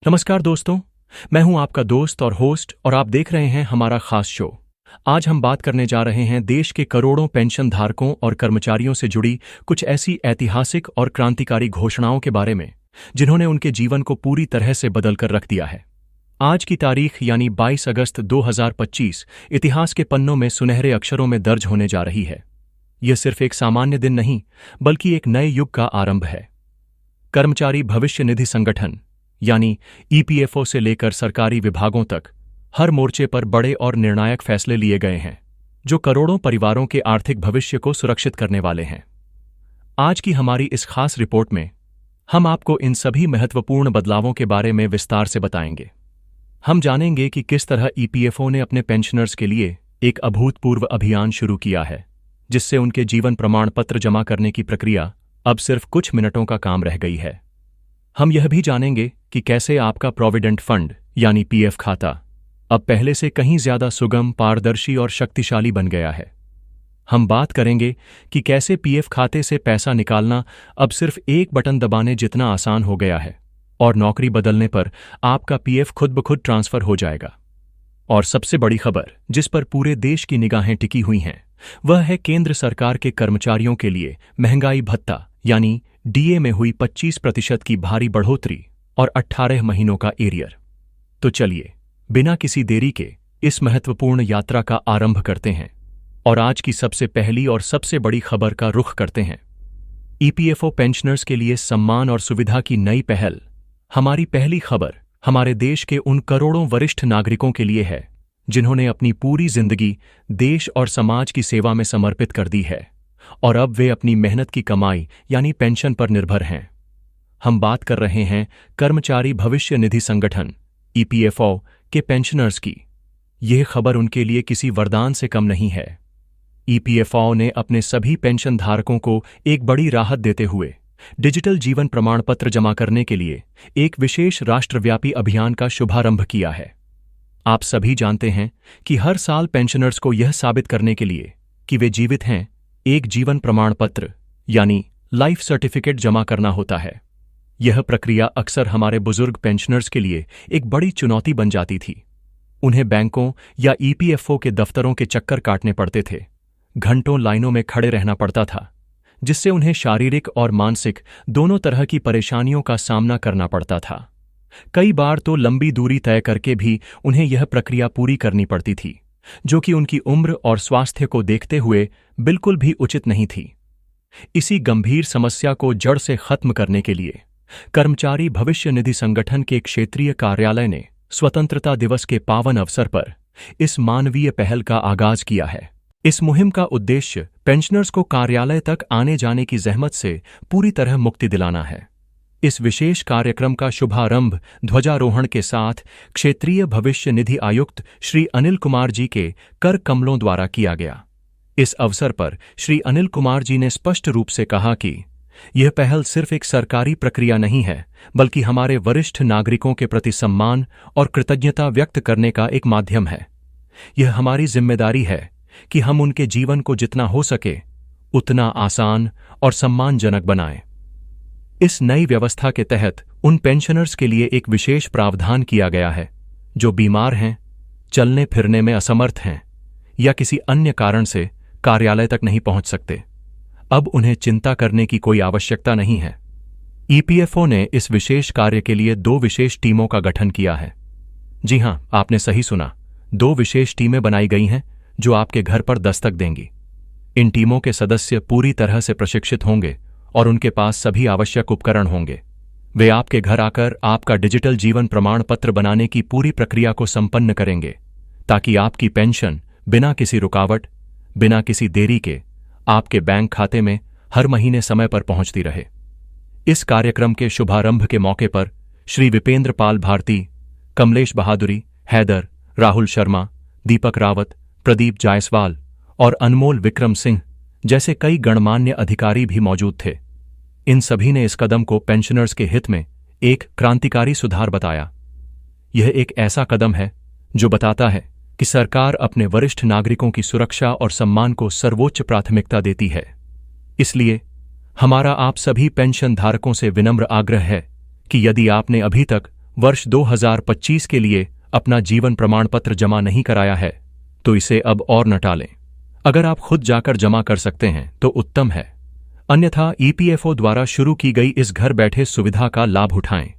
नमस्कार दोस्तों, मैं हूं आपका दोस्त और होस्ट और आप देख रहे हैं हमारा खास शो। आज हम बात करने जा रहे हैं देश के करोड़ों पेंशन धारकों और कर्मचारियों से जुड़ी कुछ ऐसी ऐतिहासिक और क्रांतिकारी घोषणाओं के बारे में जिन्होंने उनके जीवन को पूरी तरह से बदल कर रख दिया है। आज की तारीख यानी 22 अगस्त 2025 इतिहास के पन्नों में सुनहरे अक्षरों में दर्ज होने जा रही है। यह सिर्फ एक सामान्य दिन नहीं, बल्कि एक नए युग का आरंभ है। कर्मचारी भविष्य निधि संगठन यानी ईपीएफओ से लेकर सरकारी विभागों तक हर मोर्चे पर बड़े और निर्णायक फैसले लिए गए हैं, जो करोड़ों परिवारों के आर्थिक भविष्य को सुरक्षित करने वाले हैं। आज की हमारी इस खास रिपोर्ट में हम आपको इन सभी महत्वपूर्ण बदलावों के बारे में विस्तार से बताएंगे। हम जानेंगे कि किस तरह ईपीएफओ ने अपने पेंशनर्स के लिए एक अभूतपूर्व अभियान शुरू किया है, जिससे उनके जीवन प्रमाण पत्र जमा करने की प्रक्रिया अब सिर्फ कुछ मिनटों का काम रह गई है। हम यह भी जानेंगे कि कैसे आपका प्रोविडेंट फंड यानी पीएफ खाता अब पहले से कहीं ज्यादा सुगम, पारदर्शी और शक्तिशाली बन गया है। हम बात करेंगे कि कैसे पीएफ खाते से पैसा निकालना अब सिर्फ एक बटन दबाने जितना आसान हो गया है और नौकरी बदलने पर आपका पीएफ खुद ब खुद ट्रांसफर हो जाएगा। और सबसे बड़ी खबर जिस पर पूरे देश की निगाहें टिकी हुई हैं, वह है केंद्र सरकार के कर्मचारियों के लिए महंगाई भत्ता यानी डीए में हुई 25% की भारी बढ़ोतरी और 18 महीनों का एरियर। तो चलिए बिना किसी देरी के इस महत्वपूर्ण यात्रा का आरंभ करते हैं और आज की सबसे पहली और सबसे बड़ी खबर का रुख करते हैं। ईपीएफओ पेंशनर्स के लिए सम्मान और सुविधा की नई पहल। हमारी पहली खबर हमारे देश के उन करोड़ों वरिष्ठ नागरिकों के लिए है जिन्होंने अपनी पूरी जिंदगी देश और समाज की सेवा में समर्पित कर दी है और अब वे अपनी मेहनत की कमाई यानी पेंशन पर निर्भर हैं। हम बात कर रहे हैं कर्मचारी भविष्य निधि संगठन ईपीएफओ के पेंशनर्स की। यह खबर उनके लिए किसी वरदान से कम नहीं है। ईपीएफओ ने अपने सभी पेंशन धारकों को एक बड़ी राहत देते हुए डिजिटल जीवन प्रमाण पत्र जमा करने के लिए एक विशेष राष्ट्रव्यापी अभियान का शुभारंभ किया है। आप सभी जानते हैं कि हर साल पेंशनर्स को यह साबित करने के लिए कि वे जीवित हैं, एक जीवन प्रमाण पत्र यानी लाइफ सर्टिफिकेट जमा करना होता है। यह प्रक्रिया अक्सर हमारे बुजुर्ग पेंशनर्स के लिए एक बड़ी चुनौती बन जाती थी। उन्हें बैंकों या ईपीएफओ के दफ्तरों के चक्कर काटने पड़ते थे, घंटों लाइनों में खड़े रहना पड़ता था, जिससे उन्हें शारीरिक और मानसिक दोनों तरह की परेशानियों का सामना करना पड़ता था। कई बार तो लंबी दूरी तय करके भी उन्हें यह प्रक्रिया पूरी करनी पड़ती थी, जो कि उनकी उम्र और स्वास्थ्य को देखते हुए बिल्कुल भी उचित नहीं थी। इसी गंभीर समस्या को जड़ से खत्म करने के लिए कर्मचारी भविष्य निधि संगठन के क्षेत्रीय कार्यालय ने स्वतंत्रता दिवस के पावन अवसर पर इस मानवीय पहल का आगाज किया है। इस मुहिम का उद्देश्य पेंशनर्स को कार्यालय तक आने जाने की जहमत से पूरी तरह मुक्ति दिलाना है। इस विशेष कार्यक्रम का शुभारंभ ध्वजारोहण के साथ क्षेत्रीय भविष्य निधि आयुक्त श्री अनिल कुमार जी के कर कमलों द्वारा किया गया। इस अवसर पर श्री अनिल कुमार जी ने स्पष्ट रूप से कहा कि यह पहल सिर्फ एक सरकारी प्रक्रिया नहीं है, बल्कि हमारे वरिष्ठ नागरिकों के प्रति सम्मान और कृतज्ञता व्यक्त करने का एक माध्यम है। यह हमारी जिम्मेदारी है कि हम उनके जीवन को जितना हो सके उतना आसान और सम्मानजनक बनाएं। इस नई व्यवस्था के तहत उन पेंशनर्स के लिए एक विशेष प्रावधान किया गया है जो बीमार हैं, चलने फिरने में असमर्थ हैं या किसी अन्य कारण से कार्यालय तक नहीं पहुंच सकते। अब उन्हें चिंता करने की कोई आवश्यकता नहीं है। ईपीएफओ ने इस विशेष कार्य के लिए 2 विशेष टीमों का गठन किया है। जी हां, आपने सही सुना, 2 विशेष टीमें बनाई गई हैं जो आपके घर पर दस्तक देंगी। इन टीमों के सदस्य पूरी तरह से प्रशिक्षित होंगे और उनके पास सभी आवश्यक उपकरण होंगे। वे आपके घर आकर आपका डिजिटल जीवन प्रमाण पत्र बनाने की पूरी प्रक्रिया को संपन्न करेंगे, ताकि आपकी पेंशन बिना किसी रुकावट, बिना किसी देरी के आपके बैंक खाते में हर महीने समय पर पहुंचती रहे। इस कार्यक्रम के शुभारंभ के मौके पर श्री विपेंद्र पाल भारती, कमलेश बहादुरी, हैदर, राहुल शर्मा, दीपक रावत, प्रदीप जायसवाल और अनमोल विक्रम सिंह जैसे कई गणमान्य अधिकारी भी मौजूद थे। इन सभी ने इस कदम को पेंशनर्स के हित में एक क्रांतिकारी सुधार बताया। यह एक ऐसा कदम है जो बताता है कि सरकार अपने वरिष्ठ नागरिकों की सुरक्षा और सम्मान को सर्वोच्च प्राथमिकता देती है। इसलिए हमारा आप सभी पेंशन धारकों से विनम्र आग्रह है कि यदि आपने अभी तक वर्ष 2025 के लिए अपना जीवन प्रमाण पत्र जमा नहीं कराया है तो इसे अब और न टालें। अगर आप खुद जाकर जमा कर सकते हैं तो उत्तम है, अन्यथा ईपीएफओ द्वारा शुरू की गई इस घर बैठे सुविधा का लाभ उठाएं।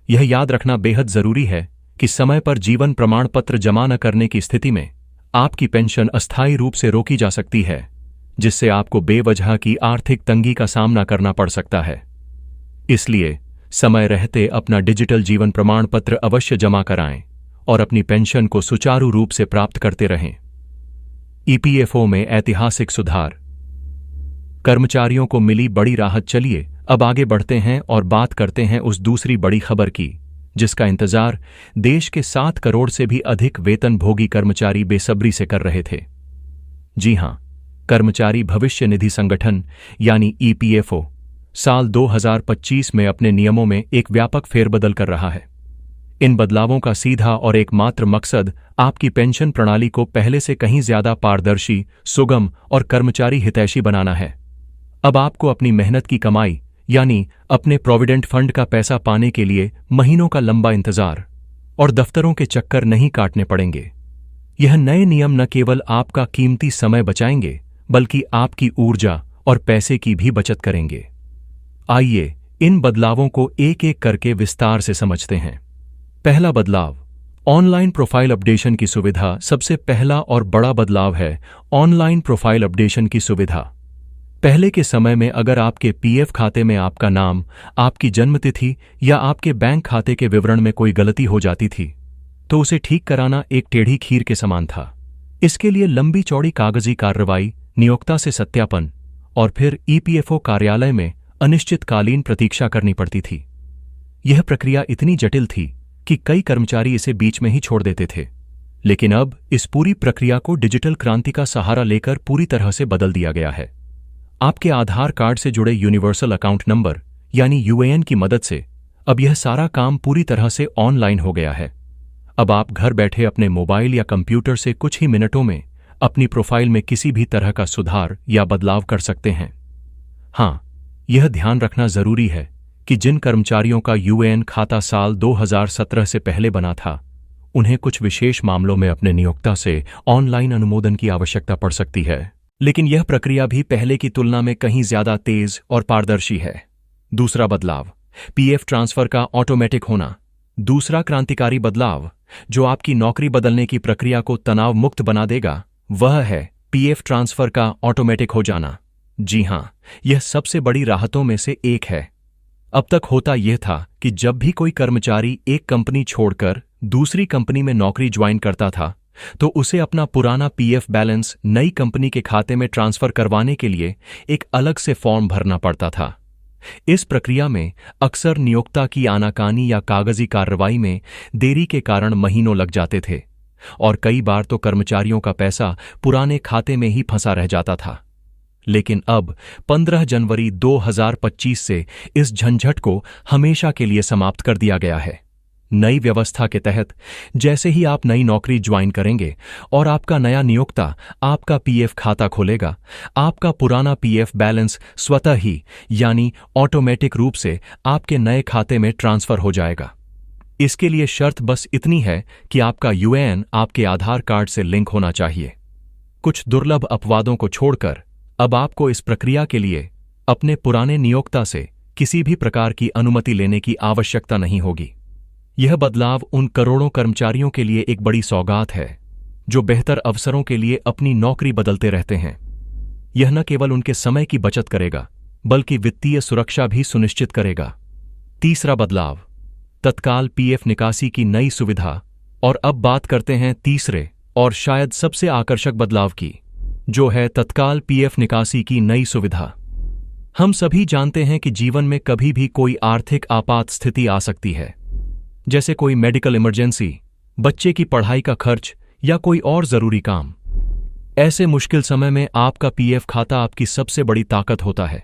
यह याद रखना बेहद जरूरी है कि समय पर जीवन प्रमाण पत्र जमा न करने की स्थिति में आपकी पेंशन अस्थायी रूप से रोकी जा सकती है, जिससे आपको बेवजह की आर्थिक तंगी का सामना करना पड़ सकता है। इसलिए समय रहते अपना डिजिटल जीवन प्रमाण पत्र अवश्य जमा कराएं और अपनी पेंशन को सुचारू रूप से प्राप्त करते रहें। ईपीएफओ में ऐतिहासिक सुधार, कर्मचारियों को मिली बड़ी राहत। चलिए अब आगे बढ़ते हैं और बात करते हैं उस दूसरी बड़ी खबर की जिसका इंतजार देश के 7 करोड़ से भी अधिक वेतनभोगी कर्मचारी बेसब्री से कर रहे थे। जी हां, कर्मचारी भविष्य निधि संगठन यानी ईपीएफओ साल 2025 में अपने नियमों में एक व्यापक फेरबदल कर रहा है। इन बदलावों का सीधा और एकमात्र मकसद आपकी पेंशन प्रणाली को पहले से कहीं ज्यादा पारदर्शी, सुगम और कर्मचारी हितैषी बनाना है। अब आपको अपनी मेहनत की कमाई यानी अपने प्रोविडेंट फंड का पैसा पाने के लिए महीनों का लंबा इंतजार और दफ्तरों के चक्कर नहीं काटने पड़ेंगे। यह नए नियम न केवल आपका कीमती समय बचाएंगे बल्कि आपकी ऊर्जा और पैसे की भी बचत करेंगे। आइए इन बदलावों को एक एक करके विस्तार से समझते हैं। पहला बदलाव, ऑनलाइन प्रोफाइल अपडेशन की सुविधा। सबसे पहला और बड़ा बदलाव है ऑनलाइन प्रोफाइल अपडेशन की सुविधा। पहले के समय में अगर आपके पीएफ खाते में आपका नाम, आपकी जन्मतिथि या आपके बैंक खाते के विवरण में कोई गलती हो जाती थी तो उसे ठीक कराना एक टेढ़ी खीर के समान था। इसके लिए लंबी चौड़ी कागजी कार्रवाई, नियोक्ता से सत्यापन और फिर ईपीएफओ कार्यालय में अनिश्चितकालीन प्रतीक्षा करनी पड़ती थी। यह प्रक्रिया इतनी जटिल थी कि कई कर्मचारी इसे बीच में ही छोड़ देते थे, लेकिन अब इस पूरी प्रक्रिया को डिजिटल क्रांति का सहारा लेकर पूरी तरह से बदल दिया गया है। आपके आधार कार्ड से जुड़े यूनिवर्सल अकाउंट नंबर यानी यूएएन की मदद से अब यह सारा काम पूरी तरह से ऑनलाइन हो गया है। अब आप घर बैठे अपने मोबाइल या कंप्यूटर से कुछ ही मिनटों में अपनी प्रोफाइल में किसी भी तरह का सुधार या बदलाव कर सकते हैं। हाँ, यह ध्यान रखना जरूरी है कि जिन कर्मचारियों का यूएएन खाता साल 2017 से पहले बना था, उन्हें कुछ विशेष मामलों में अपने नियोक्ता से ऑनलाइन अनुमोदन की आवश्यकता पड़ सकती है, लेकिन यह प्रक्रिया भी पहले की तुलना में कहीं ज्यादा तेज और पारदर्शी है। दूसरा बदलाव, पीएफ ट्रांसफर का ऑटोमेटिक होना। दूसरा क्रांतिकारी बदलाव जो आपकी नौकरी बदलने की प्रक्रिया को तनाव मुक्त बना देगा वह है पीएफ ट्रांसफर का ऑटोमेटिक हो जाना। जी हां, यह सबसे बड़ी राहतों में से एक है। अब तक होता यह था कि जब भी कोई कर्मचारी एक कंपनी छोड़कर दूसरी कंपनी में नौकरी ज्वाइन करता था तो उसे अपना पुराना पीएफ बैलेंस नई कंपनी के खाते में ट्रांसफर करवाने के लिए एक अलग से फॉर्म भरना पड़ता था। इस प्रक्रिया में अक्सर नियोक्ता की आनाकानी या कागजी कार्रवाई में देरी के कारण महीनों लग जाते थे और कई बार तो कर्मचारियों का पैसा पुराने खाते में ही फंसा रह जाता था। लेकिन अब 15 जनवरी 2025 से इस झंझट को हमेशा के लिए समाप्त कर दिया गया है। नई व्यवस्था के तहत जैसे ही आप नई नौकरी ज्वाइन करेंगे और आपका नया नियोक्ता आपका पीएफ खाता खोलेगा, आपका पुराना पीएफ बैलेंस स्वतः ही यानी ऑटोमेटिक रूप से आपके नए खाते में ट्रांसफर हो जाएगा। इसके लिए शर्त बस इतनी है कि आपका यूएएन आपके आधार कार्ड से लिंक होना चाहिए। कुछ दुर्लभ अपवादों को छोड़कर अब आपको इस प्रक्रिया के लिए अपने पुराने नियोक्ता से किसी भी प्रकार की अनुमति लेने की आवश्यकता नहीं होगी। यह बदलाव उन करोड़ों कर्मचारियों के लिए एक बड़ी सौगात है जो बेहतर अवसरों के लिए अपनी नौकरी बदलते रहते हैं। यह न केवल उनके समय की बचत करेगा बल्कि वित्तीय सुरक्षा भी सुनिश्चित करेगा। तीसरा बदलाव, तत्काल पीएफ निकासी की नई सुविधा। और अब बात करते हैं तीसरे और शायद सबसे आकर्षक बदलाव की, जो है तत्काल पीएफ निकासी की नई सुविधा। हम सभी जानते हैं कि जीवन में कभी भी कोई आर्थिक आपात स्थिति आ सकती है, जैसे कोई मेडिकल इमरजेंसी, बच्चे की पढ़ाई का खर्च या कोई और जरूरी काम। ऐसे मुश्किल समय में आपका पीएफ खाता आपकी सबसे बड़ी ताकत होता है।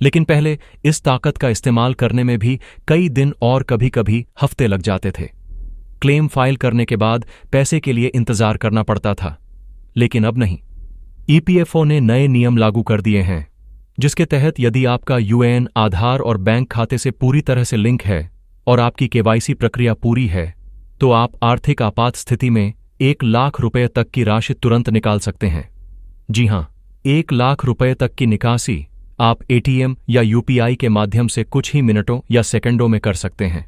लेकिन पहले इस ताकत का इस्तेमाल करने में भी कई दिन और कभी-कभी हफ्ते लग जाते थे। क्लेम फाइल करने के बाद पैसे के लिए इंतजार करना पड़ता था, लेकिन अब नहीं। ईपीएफओ ने नए नियम लागू कर दिए हैं जिसके तहत यदि आपका यूएएन आधार और बैंक खाते से पूरी तरह से लिंक है और आपकी केवाईसी प्रक्रिया पूरी है तो आप आर्थिक आपात स्थिति में 1 लाख रुपए तक की राशि तुरंत निकाल सकते हैं। जी हां, 1 लाख रुपए तक की निकासी आप एटीएम या यूपीआई के माध्यम से कुछ ही मिनटों या सेकंडों में कर सकते हैं।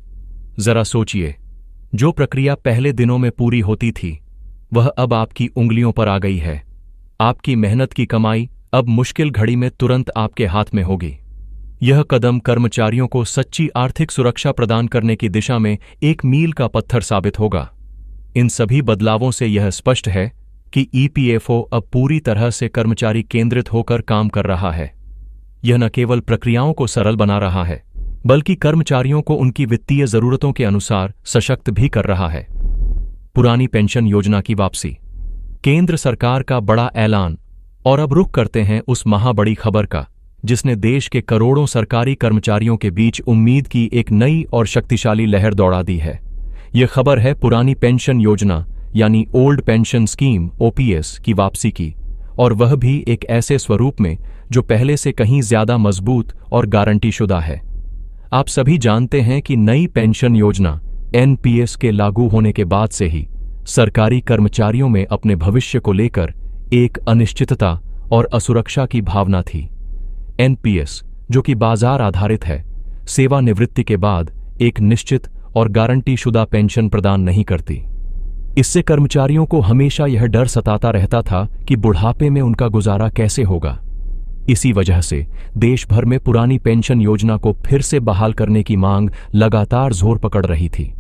जरा सोचिए, जो प्रक्रिया पहले दिनों में पूरी होती थी वह अब आपकी उंगलियों पर आ गई है। आपकी मेहनत की कमाई अब मुश्किल घड़ी में तुरंत आपके हाथ में होगी। यह कदम कर्मचारियों को सच्ची आर्थिक सुरक्षा प्रदान करने की दिशा में एक मील का पत्थर साबित होगा। इन सभी बदलावों से यह स्पष्ट है कि ईपीएफओ अब पूरी तरह से कर्मचारी केंद्रित होकर काम कर रहा है। यह न केवल प्रक्रियाओं को सरल बना रहा है बल्कि कर्मचारियों को उनकी वित्तीय जरूरतों के अनुसार सशक्त भी कर रहा है। पुरानी पेंशन योजना की वापसी, केंद्र सरकार का बड़ा ऐलान। और अब रुख करते हैं उस महाबड़ी खबर का जिसने देश के करोड़ों सरकारी कर्मचारियों के बीच उम्मीद की एक नई और शक्तिशाली लहर दौड़ा दी है। यह खबर है पुरानी पेंशन योजना यानी ओल्ड पेंशन स्कीम ओपीएस की वापसी की, और वह भी एक ऐसे स्वरूप में जो पहले से कहीं ज्यादा मजबूत और गारंटी शुदा है। आप सभी जानते हैं कि नई पेंशन योजना एनपीएस के लागू होने के बाद से ही सरकारी कर्मचारियों में अपने भविष्य को लेकर एक अनिश्चितता और असुरक्षा की भावना थी। एनपीएस, जो कि बाजार आधारित है, सेवानिवृत्ति के बाद एक निश्चित और गारंटी शुदा पेंशन प्रदान नहीं करती। इससे कर्मचारियों को हमेशा यह डर सताता रहता था कि बुढ़ापे में उनका गुजारा कैसे होगा। इसी वजह से देश भर में पुरानी पेंशन योजना को फिर से बहाल करने की मांग लगातार जोर पकड़ रही थी।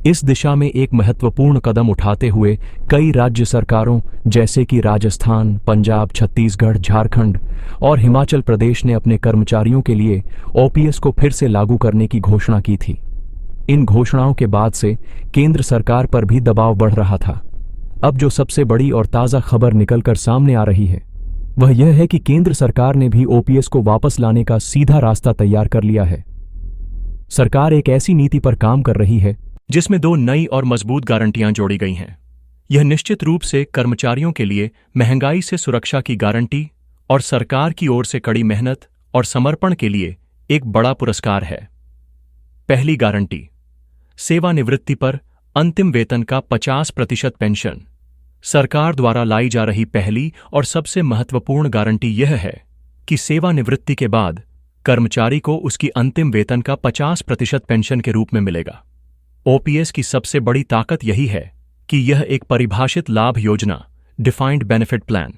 इस दिशा में एक महत्वपूर्ण कदम उठाते हुए कई राज्य सरकारों जैसे कि राजस्थान, पंजाब, छत्तीसगढ़, झारखंड और हिमाचल प्रदेश ने अपने कर्मचारियों के लिए ओपीएस को फिर से लागू करने की घोषणा की थी। इन घोषणाओं के बाद से केंद्र सरकार पर भी दबाव बढ़ रहा था। अब जो सबसे बड़ी और ताज़ा खबर निकलकर सामने आ रही है वह यह है कि केंद्र सरकार ने भी ओपीएस को वापस लाने का सीधा रास्ता तैयार कर लिया है। सरकार एक ऐसी नीति पर काम कर रही है जिसमें 2 नई और मजबूत गारंटियां जोड़ी गई हैं। यह निश्चित रूप से कर्मचारियों के लिए महंगाई से सुरक्षा की गारंटी और सरकार की ओर से कड़ी मेहनत और समर्पण के लिए एक बड़ा पुरस्कार है। पहली गारंटी, सेवानिवृत्ति पर अंतिम वेतन का 50% पेंशन। सरकार द्वारा लाई जा रही पहली और सबसे महत्वपूर्ण गारंटी यह है कि सेवानिवृत्ति के बाद कर्मचारी को उसकी अंतिम वेतन का 50% पेंशन के रूप में मिलेगा। ओपीएस की सबसे बड़ी ताकत यही है कि यह एक परिभाषित लाभ योजना, डिफाइंड बेनिफिट प्लान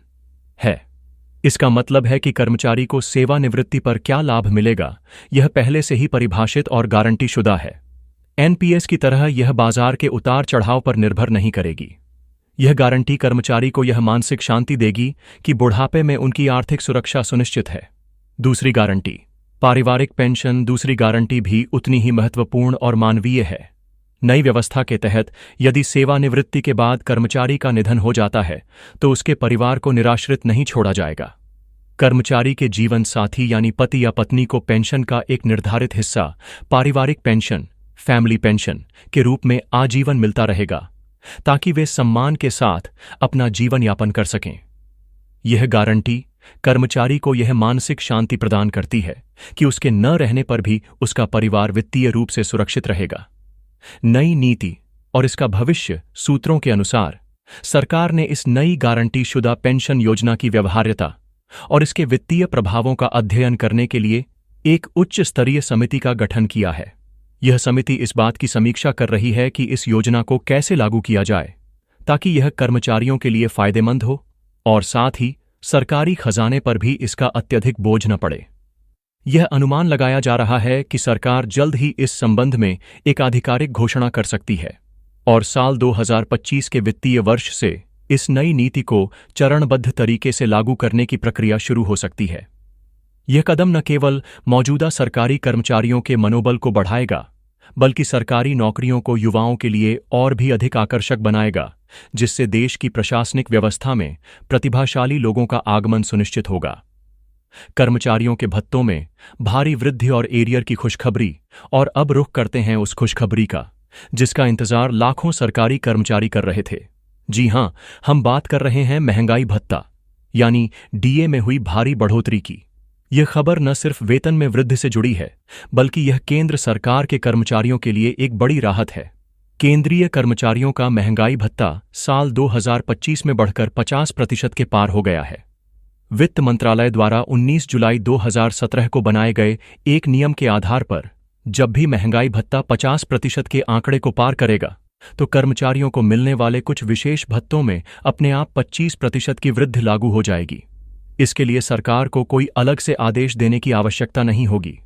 है। इसका मतलब है कि कर्मचारी को सेवानिवृत्ति पर क्या लाभ मिलेगा यह पहले से ही परिभाषित और गारंटी शुदा है। एनपीएस की तरह यह बाजार के उतार चढ़ाव पर निर्भर नहीं करेगी। यह गारंटी कर्मचारी को यह मानसिक शांति देगी कि बुढ़ापे में उनकी आर्थिक सुरक्षा सुनिश्चित है। दूसरी गारंटी, पारिवारिक पेंशन। दूसरी गारंटी भी उतनी ही महत्वपूर्ण और मानवीय है। नई व्यवस्था के तहत यदि सेवानिवृत्ति के बाद कर्मचारी का निधन हो जाता है तो उसके परिवार को निराश्रित नहीं छोड़ा जाएगा। कर्मचारी के जीवन साथी यानी पति या पत्नी को पेंशन का एक निर्धारित हिस्सा पारिवारिक पेंशन, फैमिली पेंशन के रूप में आजीवन मिलता रहेगा ताकि वे सम्मान के साथ अपना जीवन यापन कर सकें। यह गारंटी कर्मचारी को यह मानसिक शांति प्रदान करती है कि उसके न रहने पर भी उसका परिवार वित्तीय रूप से सुरक्षित रहेगा। नई नीति और इसका भविष्य सूत्रों के अनुसार सरकार ने इस नई गारंटी शुदा पेंशन योजना की व्यवहार्यता और इसके वित्तीय प्रभावों का अध्ययन करने के लिए एक उच्च स्तरीय समिति का गठन किया है। यह समिति इस बात की समीक्षा कर रही है कि इस योजना को कैसे लागू किया जाए ताकि यह कर्मचारियों के लिए फायदेमंद हो और साथ ही सरकारी खजाने पर भी इसका अत्यधिक बोझ न पड़े। यह अनुमान लगाया जा रहा है कि सरकार जल्द ही इस संबंध में एक आधिकारिक घोषणा कर सकती है और साल 2025 के वित्तीय वर्ष से इस नई नीति को चरणबद्ध तरीके से लागू करने की प्रक्रिया शुरू हो सकती है। यह कदम न केवल मौजूदा सरकारी कर्मचारियों के मनोबल को बढ़ाएगा बल्कि सरकारी नौकरियों को युवाओं के लिए और भी अधिक आकर्षक बनाएगा, जिससे देश की प्रशासनिक व्यवस्था में प्रतिभाशाली लोगों का आगमन सुनिश्चित होगा। कर्मचारियों के भत्तों में भारी वृद्धि और एरियर की खुशखबरी। और अब रुख करते हैं उस खुशखबरी का जिसका इंतजार लाखों सरकारी कर्मचारी कर रहे थे। जी हां, हम बात कर रहे हैं महंगाई भत्ता यानी डीए में हुई भारी बढ़ोतरी की। यह खबर न सिर्फ वेतन में वृद्धि से जुड़ी है, बल्कि यह केंद्र सरकार के कर्मचारियों के लिए एक बड़ी राहत है। केंद्रीय कर्मचारियों का महंगाई भत्ता साल 2025 में बढ़कर 50% के पार हो गया है। वित्त मंत्रालय द्वारा 19 जुलाई 2017 को बनाए गए एक नियम के आधार पर जब भी महंगाई भत्ता 50% के आंकड़े को पार करेगा, तो कर्मचारियों को मिलने वाले कुछ विशेष भत्तों में अपने आप 25% की वृद्धि लागू हो जाएगी। इसके लिए सरकार को कोई अलग से आदेश देने की आवश्यकता नहीं होगी।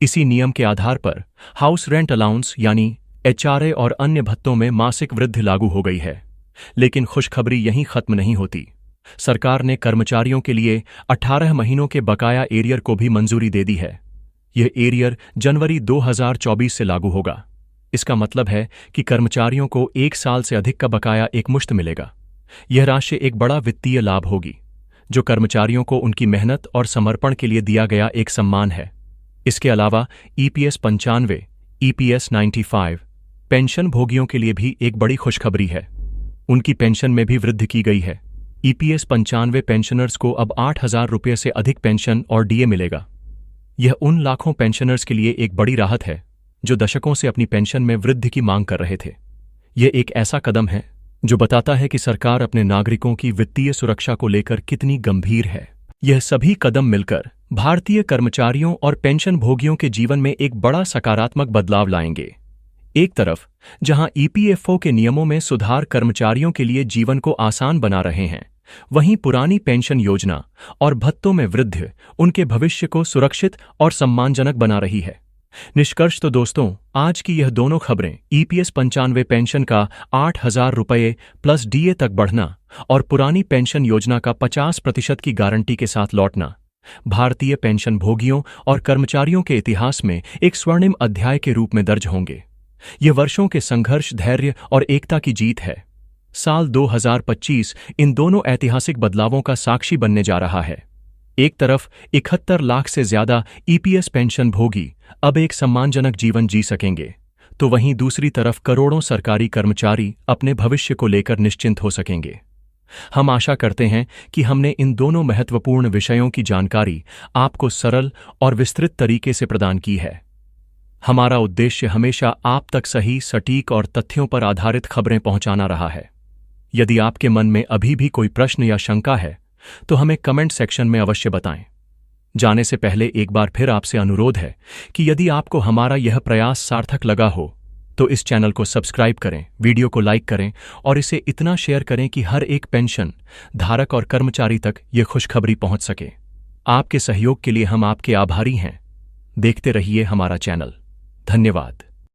इसी नियम के आधार पर हाउस रेंट अलाउंस यानी HRA और अन्य भत्तों में मासिक वृद्धि लागू हो गई है। लेकिन खुशखबरी यहीं खत्म नहीं होती। सरकार ने कर्मचारियों के लिए 18 महीनों के बकाया एरियर को भी मंजूरी दे दी है। यह एरियर जनवरी 2024 से लागू होगा। इसका मतलब है कि कर्मचारियों को 1 साल से अधिक का बकाया एकमुश्त मिलेगा। यह राशि एक बड़ा वित्तीय लाभ होगी, जो कर्मचारियों को उनकी मेहनत और समर्पण के लिए दिया गया एक सम्मान है। इसके अलावा EPS 95, EPS 95 पेंशन भोगियों के लिए भी एक बड़ी खुशखबरी है। उनकी पेंशन में भी वृद्धि की गई है। EPS 95 पेंशनर्स को अब 8,000 रुपये से अधिक पेंशन और DA मिलेगा। यह उन लाखों पेंशनर्स के लिए एक बड़ी राहत है जो दशकों से अपनी पेंशन में वृद्धि की मांग कर रहे थे। यह एक ऐसा कदम है जो बताता है कि सरकार अपने नागरिकों की वित्तीय सुरक्षा को लेकर कितनी गंभीर है। यह सभी कदम मिलकर भारतीय कर्मचारियों और पेंशन भोगियों के जीवन में एक बड़ा सकारात्मक बदलाव लाएंगे। एक तरफ जहां EPFO के नियमों में सुधार कर्मचारियों के लिए जीवन को आसान बना रहे हैं, वहीं पुरानी पेंशन योजना और भत्तों में वृद्धि उनके भविष्य को सुरक्षित और सम्मानजनक बना रही है। निष्कर्ष तो दोस्तों, आज की यह दोनों खबरें EPS 95 पेंशन का 8,000 रुपये प्लस DA तक बढ़ना और पुरानी पेंशन योजना का 50% की गारंटी के साथ लौटना भारतीय पेंशन भोगियों और कर्मचारियों के इतिहास में एक स्वर्णिम अध्याय के रूप में दर्ज होंगे। ये वर्षों के संघर्ष, धैर्य और एकता की जीत है। साल 2025 इन दोनों ऐतिहासिक बदलावों का साक्षी बनने जा रहा है। एक तरफ 71 लाख से ज्यादा EPS पेंशन भोगी अब एक सम्मानजनक जीवन जी सकेंगे, तो वहीं दूसरी तरफ करोड़ों सरकारी कर्मचारी अपने भविष्य को लेकर निश्चिंत हो सकेंगे। हम आशा करते हैं कि हमने इन दोनों महत्वपूर्ण विषयों की जानकारी आपको सरल और विस्तृत तरीके से प्रदान की है। हमारा उद्देश्य हमेशा आप तक सही, सटीक और तथ्यों पर आधारित खबरें पहुंचाना रहा है। यदि आपके मन में अभी भी कोई प्रश्न या शंका है, तो हमें कमेंट सेक्शन में अवश्य बताएं। जाने से पहले एक बार फिर आपसे अनुरोध है कि यदि आपको हमारा यह प्रयास सार्थक लगा हो, तो इस चैनल को सब्सक्राइब करें, वीडियो को लाइक करें और इसे इतना शेयर करें कि हर एक पेंशन धारक और कर्मचारी तक ये खुशखबरी पहुंच सके। आपके सहयोग के लिए हम आपके आभारी हैं। देखते रहिए हमारा चैनल। धन्यवाद।